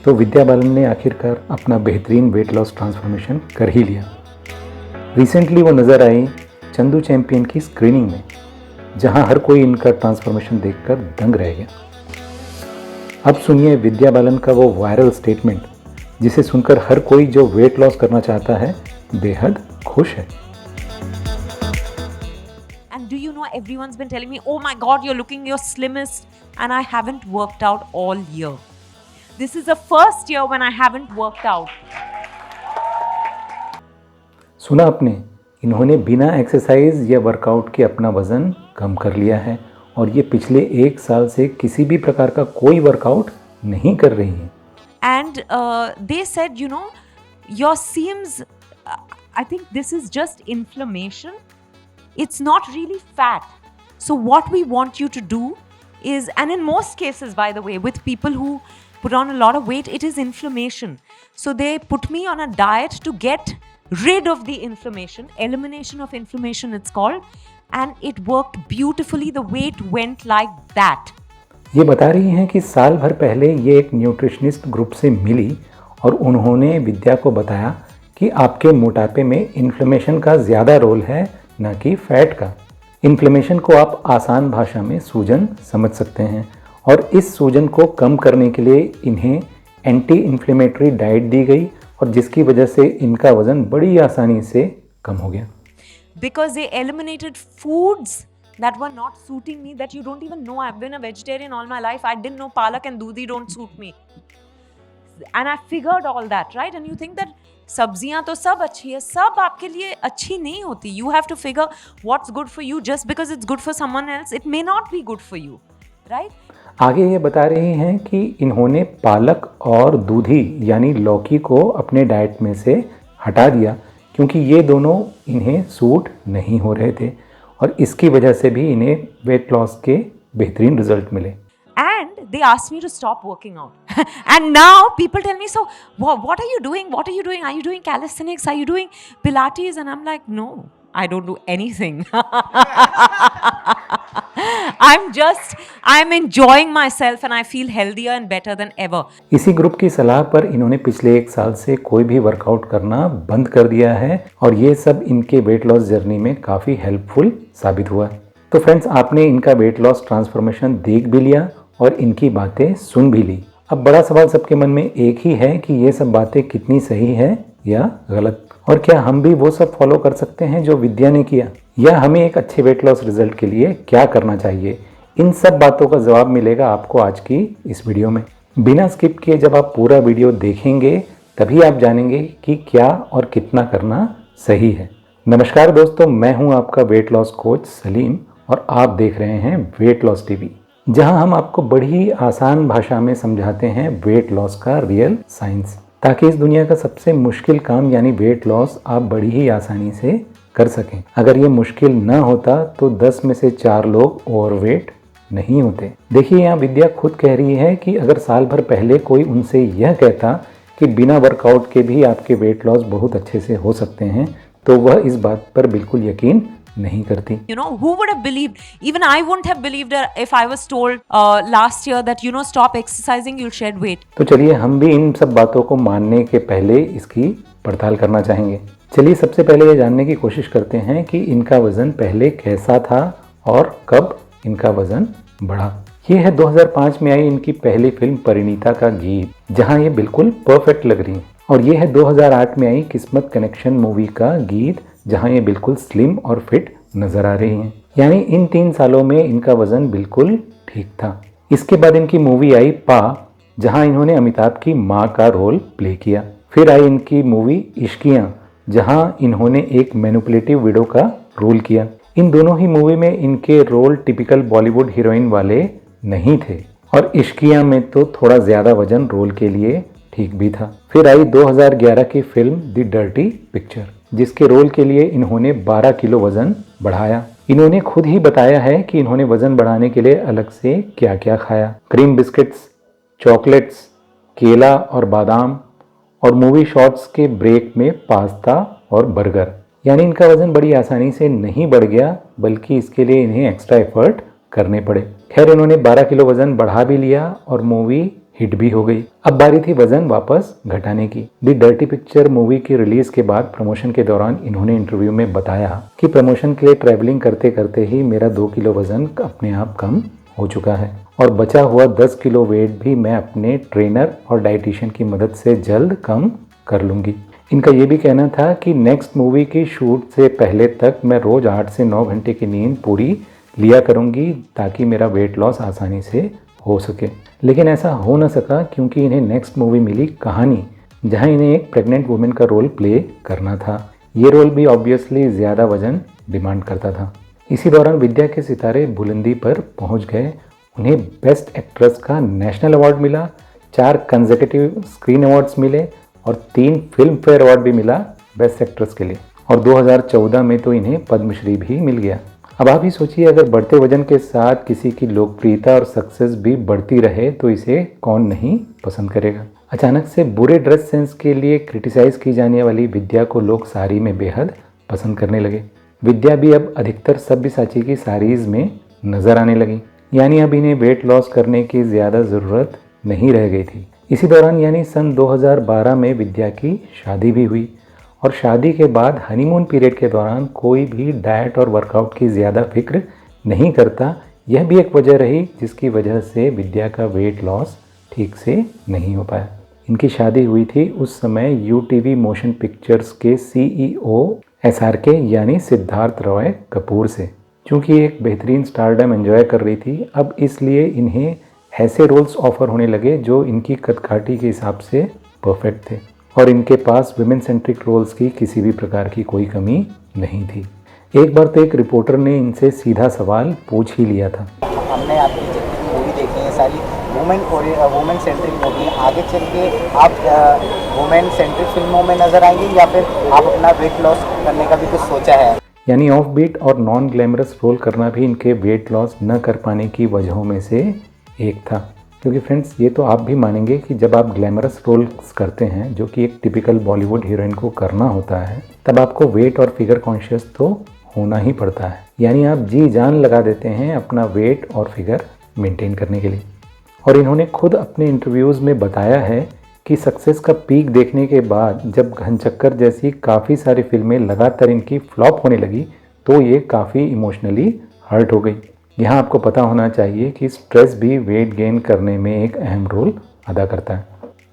तो विद्या बालन ने आखिरकार अपना बेहतरीन वेट लॉस ट्रांसफॉर्मेशन कर ही लिया। रिसेंटली वो नज़र आई चंदू चैंपियन की स्क्रीनिंग में, जहां हर कोई इनका ट्रांसफॉर्मेशन देखकर दंग रह गया। अब सुनिए विद्या बालन का वो वायरल स्टेटमेंट, जिसे सुनकर हर कोई जो वेट लॉस करना चाहता है बेहद खुश है। And do you know, everyone's been telling me, oh my God, you're looking your slimmest, and I haven't worked out all year. This is the first year when I haven't worked out. सुना आपने, इन्होंने बिना exercise या workout के अपना वजन कम कर लिया है और ये पिछले 1 साल से किसी भी प्रकार का कोई वर्कआउट नहीं कर रही हैं। And they said, you know, your seams, I think this is just inflammation. It's not really fat. So what we want you to do is, and in most cases, by the way, with people who put on a lot of weight, it is inflammation. So they put me on a diet to get rid of the inflammation, elimination of inflammation it's called, and it worked beautifully. The weight went like that. ये बता रही हैं कि साल भर पहले ये एक न्यूट्रिशनिस्ट ग्रुप से मिली और उन्होंने विद्या को बताया कि आपके मोटापे में इन्फ्लेमेशन का ज़्यादा रोल है, न कि फैट का। इन्फ्लेमेशन को आप आसान भाषा में सूजन समझ सकते हैं और इस सूजन को कम करने के लिए इन्हें एंटी इन्फ्लेमेटरी डाइट दी गई और जिसकी वजह से इनका वज़न बड़ी आसानी से कम हो गया। Because they eliminated foods that were not suiting me, that you don't even know. I've been a vegetarian all my life. I didn't know palak and doodhi don't suit me. And I figured all that, right? And you think that सब्जियां तो सब अच्छी है, सब आपके लिए अच्छी नहीं होती. You have to figure what's good for you. Just because it's good for someone else, it may not be good for you, right? आगे ये बता रही हैं कि इन्होंने पालक और दूधी यानी लौकी को अपने डाइट में से हटा दिया क्योंकि ये दोनों इन्हें सूट नहीं हो रहे थे और इसकी वजह से भी इन्हें वेट लॉस के बेहतरीन रिजल्ट मिले। And they asked me to stop working out. And now people tell me, so what are you doing? What are you doing? Are you doing calisthenics? Are you doing Pilates? And I'm like, no, I don't do anything. I'm enjoying myself and I feel healthier and better than ever. इसी group की सलाह पर इन्होंने पिछले 1 साल से कोई भी वर्कआउट करना बंद कर दिया है और ये सब इनके वेट लॉस जर्नी में काफ़ी हेल्पफुल साबित हुआ। तो फ्रेंड्स, आपने इनका वेट लॉस ट्रांसफॉर्मेशन देख भी लिया और इनकी बातें सुन भी ली। अब बड़ा सवाल सबके मन में एक ही है कि ये सब बातें कितनी सही है या गलत, और क्या हम भी वो सब फॉलो कर सकते हैं जो विद्या ने किया, या हमें एक अच्छे वेट लॉस रिजल्ट के लिए क्या करना चाहिए। इन सब बातों का जवाब मिलेगा आपको आज की इस वीडियो में। बिना स्किप किए जब आप पूरा वीडियो देखेंगे तभी आप जानेंगे कि क्या और कितना करना सही है। नमस्कार दोस्तों, मैं हूं आपका वेट लॉस कोच सलीम और आप देख रहे हैं वेट लॉस टीवी, जहां हम आपको बड़ी आसान भाषा में समझाते हैं वेट लॉस का रियल साइंस, ताकि इस दुनिया का सबसे मुश्किल काम यानी वेट लॉस आप बड़ी ही आसानी से कर सकें। अगर ये मुश्किल न होता तो 10 में से 4 लोग ओवरवेट नहीं होते। देखिए, यहाँ विद्या खुद कह रही है कि अगर साल भर पहले कोई उनसे यह कहता कि बिना वर्कआउट के भी आपके वेट लॉस बहुत अच्छे से हो सकते हैं तो वह इस बात पर बिल्कुल यकीन नहीं करती। You know, who would have believed? Even I wouldn't have believed if I was told last year that, you know, stop exercising, you'll shed weight. तो चलिए हम भी इन सब बातों को मानने के पहले इसकी पड़ताल करना चाहेंगे। चलिए सबसे पहले ये जानने की कोशिश करते हैं कि इनका वजन पहले कैसा था और कब इनका वजन बढ़ा। ये है 2005 में आई इनकी पहली फिल्म परिणीता का गीत, जहां ये बिल्कुल परफेक्ट लग रही है, और ये है 2008 में आई किस्मत कनेक्शन मूवी का गीत, जहां ये बिल्कुल स्लिम और फिट नजर आ रही हैं। यानी इन 3 सालों में इनका वजन बिल्कुल ठीक था। इसके बाद इनकी मूवी आई पा, जहां इन्होंने अमिताभ की मां का रोल प्ले किया। फिर आई इनकी मूवी इश्कियां, जहां इन्होंने एक मैनिपुलेटिव विडो का रोल किया। इन दोनों ही मूवी में इनके रोल टिपिकल बॉलीवुड हीरोइन वाले नहीं थे और इश्कियां में तो थोड़ा ज्यादा वजन रोल के लिए ठीक भी था। फिर आई 2011 की फिल्म द डर्टी पिक्चर, जिसके रोल के लिए इन्होंने 12 किलो वजन बढ़ाया। इन्होंने खुद ही बताया है कि इन्होंने वजन बढ़ाने के लिए अलग से क्या क्या खाया। क्रीम बिस्किट्स, चॉकलेट्स, केला और बादाम, और मूवी शॉट्स के ब्रेक में पास्ता और बर्गर। यानी इनका वजन बड़ी आसानी से नहीं बढ़ गया, बल्कि इसके लिए इन्हें एक्स्ट्रा एफर्ट करने पड़े। खैर, इन्होंने 12 किलो वजन बढ़ा भी लिया और मूवी हिट भी हो गई। अब बारी थी वजन वापस घटाने की। दी डर्टी पिक्चर मूवी की रिलीज के बाद प्रमोशन के दौरान इन्होंने इंटरव्यू में बताया कि प्रमोशन के लिए ट्रैवलिंग करते करते ही मेरा 2 किलो वजन अपने आप कम हो चुका है और बचा हुआ 10 किलो वेट भी मैं अपने ट्रेनर और डाइटिशियन की मदद से जल्द कम कर लूंगी। इनका ये भी कहना था कि नेक्स्ट मूवी की शूट से पहले तक मैं रोज 8 से 9 घंटे की नींद पूरी लिया करूंगी ताकि मेरा वेट लॉस आसानी से हो सके। लेकिन ऐसा हो न सका क्योंकि इन्हें नेक्स्ट मूवी मिली कहानी, जहां इन्हें एक प्रेग्नेंट वुमेन का रोल प्ले करना था। ये रोल भी ऑब्वियसली ज़्यादा वजन डिमांड करता था। इसी दौरान विद्या के सितारे बुलंदी पर पहुंच गए। उन्हें बेस्ट एक्ट्रेस का नेशनल अवार्ड मिला, 4 कंसेक्यूटिव स्क्रीन अवार्ड्स मिले और 3 फिल्म फेयर अवार्ड भी मिला बेस्ट एक्ट्रेस के लिए। और 2014 में तो इन्हें पद्मश्री भी मिल गया। अब आप ही सोचिए, अगर बढ़ते वजन के साथ किसी की लोकप्रियता और सक्सेस भी बढ़ती रहे तो इसे कौन नहीं पसंद करेगा। अचानक से बुरे ड्रेस सेंस के लिए क्रिटिसाइज की जाने वाली विद्या को लोग साड़ी में बेहद पसंद करने लगे। विद्या भी अब अधिकतर सब्यसाची की साड़ीज में नजर आने लगी, यानी अब इन्हें वेट लॉस करने की ज़्यादा ज़रूरत नहीं रह गई थी। इसी दौरान यानी सन 2012 में विद्या की शादी भी हुई और शादी के बाद हनीमून पीरियड के दौरान कोई भी डाइट और वर्कआउट की ज़्यादा फिक्र नहीं करता। यह भी एक वजह रही जिसकी वजह से विद्या का वेट लॉस ठीक से नहीं हो पाया। इनकी शादी हुई थी उस समय यूटीवी मोशन पिक्चर्स के सीईओ एसआरके यानी सिद्धार्थ रॉय कपूर से। चूँकि एक बेहतरीन स्टारडम एंजॉय कर रही थी, अब इसलिए इन्हें ऐसे रोल्स ऑफर होने लगे जो इनकी कदकाठी के हिसाब से परफेक्ट थे और इनके पास वुमेन सेंट्रिक रोल्स की किसी भी प्रकार की कोई कमी नहीं थी। एक बार तो एक रिपोर्टर ने इनसे सीधा सवाल पूछ ही लिया था। हमने आपकी जितनी मूवी देखी है सारी वुमेन सेंट्रिक मूवी, आगे चल के आप वुमेन सेंट्रिक फिल्मों में नजर आएंगे या फिर आप अपना वेट लॉस करने का भी कुछ सोचा है? यानी ऑफ बीट और नॉन ग्लैमरस रोल करना भी इनके वेट लॉस न कर पाने की वजहों में से एक था। क्योंकि फ्रेंड्स, ये तो आप भी मानेंगे कि जब आप ग्लैमरस रोल्स करते हैं जो कि एक टिपिकल बॉलीवुड हीरोइन को करना होता है, तब आपको वेट और फिगर कॉन्शियस तो होना ही पड़ता है। यानी आप जी जान लगा देते हैं अपना वेट और फिगर मेंटेन करने के लिए। और इन्होंने खुद अपने इंटरव्यूज़ में बताया है कि सक्सेस का पीक देखने के बाद जब घनचक्कर जैसी काफ़ी सारी फिल्में लगातार इनकी फ्लॉप होने लगी तो ये काफ़ी इमोशनली हर्ट हो गई। यहाँ आपको पता होना चाहिए कि स्ट्रेस भी वेट गेन करने में एक अहम रोल अदा करता है।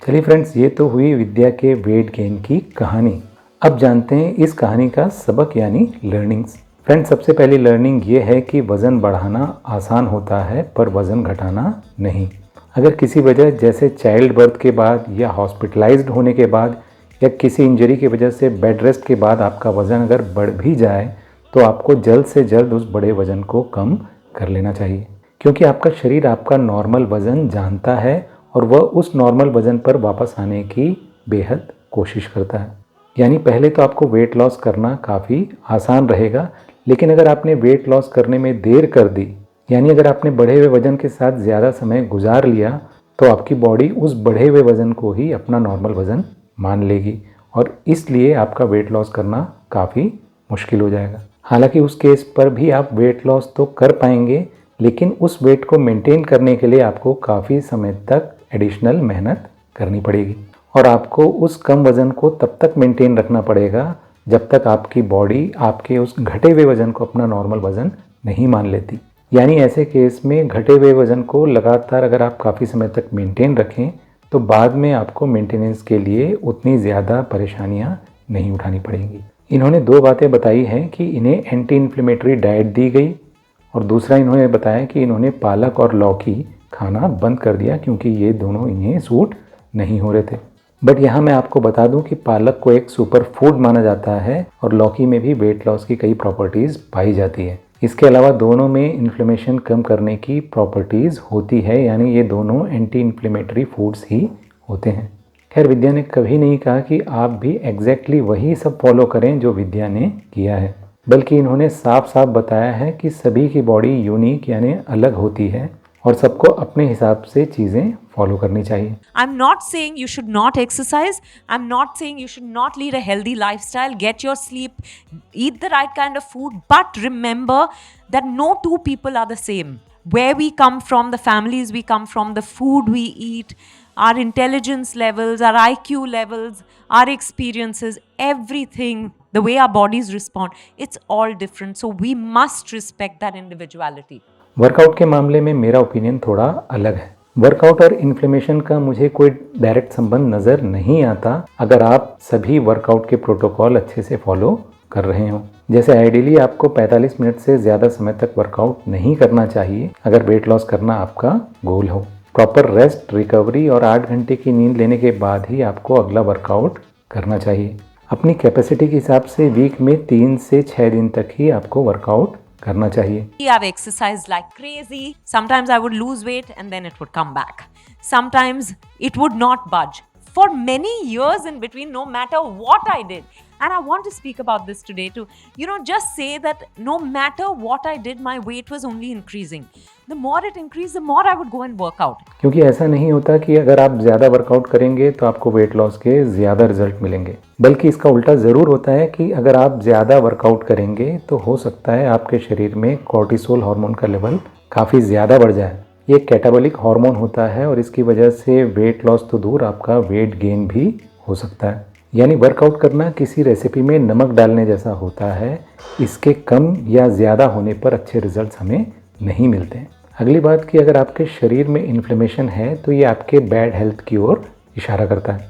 चलिए फ्रेंड्स, ये तो हुई विद्या के वेट गेन की कहानी। अब जानते हैं इस कहानी का सबक यानी लर्निंग्स। फ्रेंड्स, सबसे पहली लर्निंग ये है कि वज़न बढ़ाना आसान होता है पर वज़न घटाना नहीं। अगर किसी वजह जैसे चाइल्ड बर्थ के बाद या हॉस्पिटलाइज्ड होने के बाद या किसी इंजरी की वजह से बेड रेस्ट के बाद आपका वज़न अगर बढ़ भी जाए तो आपको जल्द से जल्द उस बड़े वज़न को कम कर लेना चाहिए, क्योंकि आपका शरीर आपका नॉर्मल वज़न जानता है और वह उस नॉर्मल वज़न पर वापस आने की बेहद कोशिश करता है। यानी पहले तो आपको वेट लॉस करना काफ़ी आसान रहेगा, लेकिन अगर आपने वेट लॉस करने में देर कर दी, यानी अगर आपने बढ़े हुए वज़न के साथ ज़्यादा समय गुजार लिया, तो आपकी बॉडी उस बढ़े हुए वज़न को ही अपना नॉर्मल वज़न मान लेगी और इसलिए आपका वेट लॉस करना काफ़ी मुश्किल हो जाएगा। हालांकि उस केस पर भी आप वेट लॉस तो कर पाएंगे, लेकिन उस वेट को मेंटेन करने के लिए आपको काफ़ी समय तक एडिशनल मेहनत करनी पड़ेगी और आपको उस कम वज़न को तब तक मेंटेन रखना पड़ेगा जब तक आपकी बॉडी आपके उस घटे हुए वज़न को अपना नॉर्मल वज़न नहीं मान लेती। यानी ऐसे केस में घटे हुए वज़न को लगातार अगर आप काफ़ी समय तक मेंटेन रखें तो बाद में आपको मेंटेनेंस के लिए उतनी ज़्यादा परेशानियां नहीं उठानी पड़ेंगी। इन्होंने 2 बातें बताई हैं कि इन्हें एंटी इन्फ्लेमेटरी डाइट दी गई और दूसरा इन्होंने बताया कि इन्होंने पालक और लौकी खाना बंद कर दिया क्योंकि ये दोनों इन्हें सूट नहीं हो रहे थे। बट यहाँ मैं आपको बता दूं कि पालक को एक सुपर फूड माना जाता है और लौकी में भी वेट लॉस की कई प्रॉपर्टीज़ पाई जाती है। इसके अलावा दोनों में इन्फ्लेमेशन कम करने की प्रॉपर्टीज़ होती है, यानी ये दोनों एंटी इन्फ्लेमेटरी फूड्स ही होते हैं। खैर, विद्या ने कभी नहीं कहा कि आप भी एग्जैक्टली वही सब फॉलो करें जो विद्या ने किया है, बल्कि इन्होंने साफ साफ बताया है कि सभी की बॉडी यूनिक यानी अलग होती है और सबको अपने हिसाब से चीज़ें फॉलो करनी चाहिए। I'm not saying you should not exercise. I'm not saying you should not lead a healthy lifestyle, get your sleep, eat the right kind of food. But remember that no two people are the same. Where we come from, the families we come from, the food we eat, our intelligence levels, our IQ levels, our experiences, everything, the way our bodies respond, it's all different. So we must respect that individuality. Workout के मामले में मेरा opinion थोड़ा अलग है। Workout और inflammation का मुझे कोई डायरेक्ट संबंध नज़र नहीं आता अगर आप सभी वर्कआउट के प्रोटोकॉल अच्छे से फॉलो कर रहे हो। जैसे आइडियली आपको 45 मिनट से ज़्यादा समय तक वर्कआउट नहीं करना चाहिए अगर वेट लॉस करना आपका गोल हो। प्रॉपर रेस्ट, रिकवरी और 8 घंटे की नींद लेने के बाद ही आपको अगला वर्कआउट करना चाहिए। अपनी कैपेसिटी के हिसाब से वीक में 3 से 6 दिन तक ही आपको वर्कआउट करना चाहिए। I've exercised like crazy. Sometimes I would lose weight and then it would come back. Sometimes it would not budge. For many years in between, no matter what I did. And I want to speak about this today too. Just say that no matter what I did, my weight was only increasing. The more it increased, the more I would go and work out. क्योंकि ऐसा नहीं होता कि अगर आप ज़्यादा workout करेंगे तो आपको वेट लॉस के ज़्यादा रिजल्ट मिलेंगे, बल्कि इसका उल्टा ज़रूर होता है कि अगर आप ज़्यादा वर्कआउट करेंगे तो हो सकता है आपके शरीर में कॉर्टिसोल हार्मोन का लेवल काफ़ी ज़्यादा बढ़ जाए। ये कैटाबॉलिक हार्मोन होता है और इसकी वजह से वेट लॉस तो दूर, आपका वेट गेन भी हो सकता है। यानी वर्कआउट करना किसी रेसिपी में नमक डालने जैसा होता है, इसके कम या ज़्यादा होने पर अच्छे रिजल्ट्स हमें नहीं मिलते हैं। अगली बात कि अगर आपके शरीर में इन्फ्लेमेशन है तो ये आपके बैड हेल्थ की ओर इशारा करता है।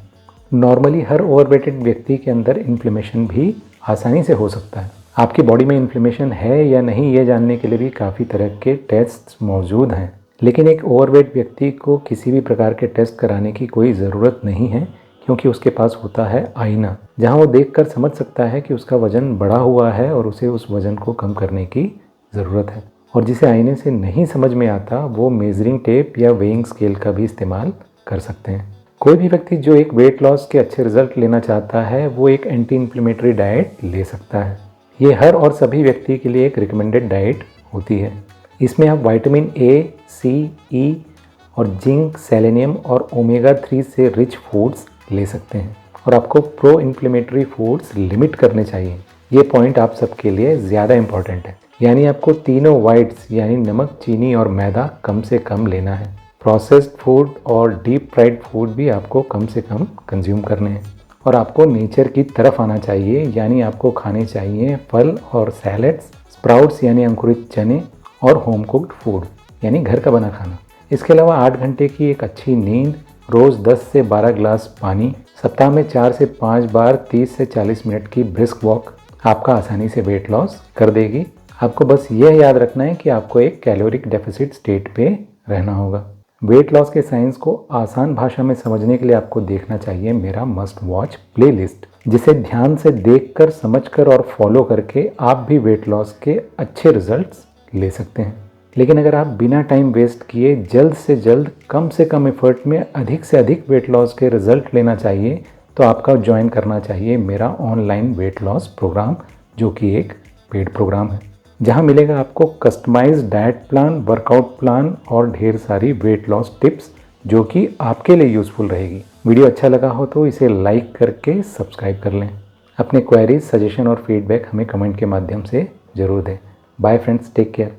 नॉर्मली हर ओवरवेटेड व्यक्ति के अंदर इन्फ्लेमेशन भी आसानी से हो सकता है। आपकी बॉडी में इन्फ्लेमेशन है या नहीं ये जानने के लिए भी काफ़ी तरह के टेस्ट मौजूद हैं, लेकिन एक ओवरवेट व्यक्ति को किसी भी प्रकार के टेस्ट कराने की कोई ज़रूरत नहीं है, क्योंकि उसके पास होता है आईना, जहां वो देखकर समझ सकता है कि उसका वज़न बढ़ा हुआ है और उसे उस वज़न को कम करने की ज़रूरत है। और जिसे आईने से नहीं समझ में आता वो मेजरिंग टेप या वेइंग स्केल का भी इस्तेमाल कर सकते हैं। कोई भी व्यक्ति जो एक वेट लॉस के अच्छे रिजल्ट लेना चाहता है वो एक एंटी इन्फ्लेमेटरी डाइट ले सकता है। ये हर और सभी व्यक्ति के लिए एक रिकमेंडेड डाइट होती है। इसमें आप विटामिन ए, सी, ई और जिंक, सेलेनियम और ओमेगा 3 से रिच फूड्स ले सकते हैं और आपको प्रो इन्फ्लेमेटरी फूड्स लिमिट करने चाहिए। ये पॉइंट आप सबके लिए ज़्यादा इम्पॉर्टेंट है। यानी आपको तीनों वाइट्स यानी नमक, चीनी और मैदा कम से कम लेना है। प्रोसेस्ड फूड और डीप फ्राइड फूड भी आपको कम से कम कंज्यूम करने हैं और आपको नेचर की तरफ आना चाहिए। यानी आपको खाने चाहिए फल और सैलड्स, स्प्राउट्स यानी अंकुरित चने और होम कुक्ड फूड यानी घर का बना खाना। इसके अलावा 8 घंटे की एक अच्छी नींद, रोज़ 10 से 12 ग्लास पानी, सप्ताह में 4 से 5 बार 30 से 40 मिनट की ब्रिस्क वॉक आपका आसानी से वेट लॉस कर देगी। आपको बस यह याद रखना है कि आपको एक कैलोरिक डेफिसिट स्टेट पे रहना होगा। वेट लॉस के साइंस को आसान भाषा में समझने के लिए आपको देखना चाहिए मेरा मस्ट वॉच प्लेलिस्ट, जिसे ध्यान से देखकर, समझकर और फॉलो करके आप भी वेट लॉस के अच्छे रिजल्ट्स ले सकते हैं। लेकिन अगर आप बिना टाइम वेस्ट किए जल्द से जल्द कम से कम एफर्ट में अधिक से अधिक वेट लॉस के रिजल्ट लेना चाहिए तो आपका ज्वाइन करना चाहिए मेरा ऑनलाइन वेट लॉस प्रोग्राम, जो कि एक पेड प्रोग्राम है, जहां मिलेगा आपको customised diet plan, workout plan और ढेर सारी वेट लॉस टिप्स जो कि आपके लिए यूज़फुल रहेगी। वीडियो अच्छा लगा हो तो इसे लाइक करके सब्सक्राइब कर लें। अपने क्वेरीज, सजेशन और फीडबैक हमें कमेंट के माध्यम से ज़रूर दें। Bye friends, take care.